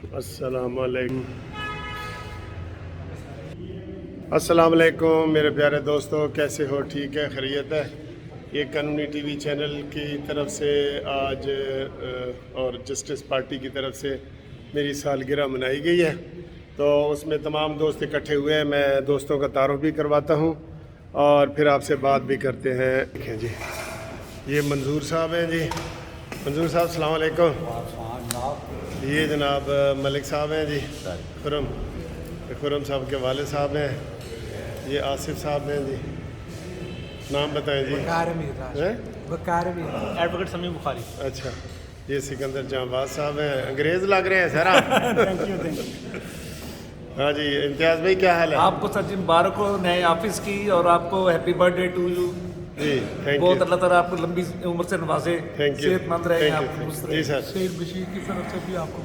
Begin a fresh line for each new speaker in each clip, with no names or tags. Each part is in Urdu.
السلام علیکم السلام علیکم میرے پیارے دوستو، کیسے ہو؟ ٹھیک ہے، خیریت ہے؟ یہ قانونی ٹی وی چینل کی طرف سے آج اور جسٹس پارٹی کی طرف سے میری سالگرہ منائی گئی ہے، تو اس میں تمام دوست اکٹھے ہوئے ہیں۔ میں دوستوں کا تعارف بھی کرواتا ہوں اور پھر آپ سے بات بھی کرتے ہیں۔ دیکھیں جی، یہ منظور صاحب ہیں جی۔ منظور صاحب السلام علیکم۔ یہ جناب ملک صاحب ہیں جی، خرم صاحب کے والد صاحب ہیں۔ یہ آصف صاحب ہیں جی، نام بتائیں جی۔
ایڈوکیٹ سمیع بخاری۔
اچھا، یہ سکندر جہاں صاحب ہیں۔ انگریز لگ رہے ہیں سر آپ۔ ہاں جی، امتیاز بھائی کیا حال ہے؟
آپ کو سر جی مبارک ہو نئے آفس کی، اور آپ کو happy birth day to you.
جی تھینک
بہت
یو،
اللہ تعالیٰ آپ کو لمبی عمر سے نوازے،
تھینک یو،
صحت مند رہے،
تھینک
آپ
یو،
کو خوش
جی
رہے۔
سر۔
شیر بشیر کی طرف سے بھی آپ کو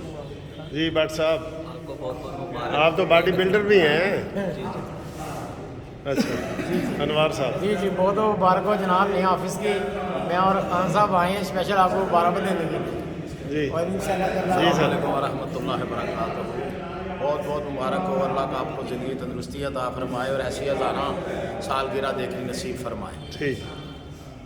جی بٹ صاحب،
آپ کو بہت بہت مبارک۔
آپ تو باڈی بلڈر بھی ہیں۔ اچھا، انوار صاحب
جی بہت مبارک ہو جناب نئے آفس کی۔ میں اور خان صاحب آئے ہیں اسپیشل آپ کو مبارک دینے کے لیے،
جی
اور انشاءاللہ
جی
تعالیٰ
سر۔
علیکم ورحمۃ اللہ وبرکاتہ۔ بہت بہت مبارک ہو، اللہ کا آپ کو زندگی تندرستی عطا فرمائے اور ایسی ہزارہ سالگرہ دیکھنے نصیب فرمائے۔
ٹھیک،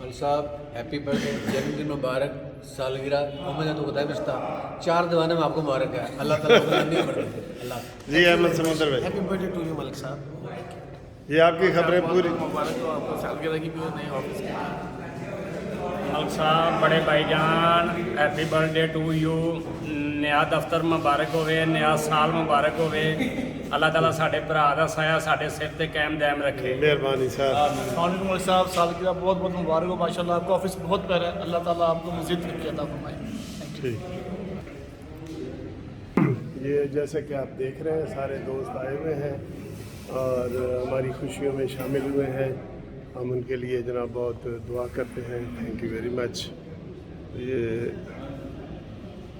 مل صاحب ہیپی برتھ ڈے، جنم دن مبارک، سالگرہ محمد تو بتایا رشتہ 4 دیوانے میں آپ کو مبارک ہے، اللہ تعالیٰ کو لمبی عمر دے۔ اللہ
جی احمد سمندر بھائی،
ہیپی برتھ ڈے ٹو یو ملک صاحب۔
یہ آپ کی خبریں پوری۔
مبارک ہو آپ کو سالگرہ کی بھی نئے آفس کی۔
ملک صاحب بڑے بھائی جان، ہیپی برتھ ڈے ٹو یو۔ نیا دفتر مبارک ہوئے، نیا سال مبارک ہوئے۔ اللہ تعالیٰ ساڈے بھرا دا سایہ ساڈے سر تے قائم دائم رکھے۔
مہربانی صاحب۔
السلام علیکم ملک صاحب، سالگرہ بہت بہت مبارک ہو، ماشاء اللہ آپ کا آفس بہت پیارا ہے، اللہ تعالیٰ آپ کو مزید ترقی عطا فرمائے۔
ٹھیک، یہ جیسا کہ آپ دیکھ رہے ہیں سارے دوست آئے ہوئے ہیں اور ہماری خوشیوں میں شامل ہوئے ہیں۔ ہم ان کے لیے جناب بہت دعا کرتے ہیں، تھینک یو ویری مچ۔ یہ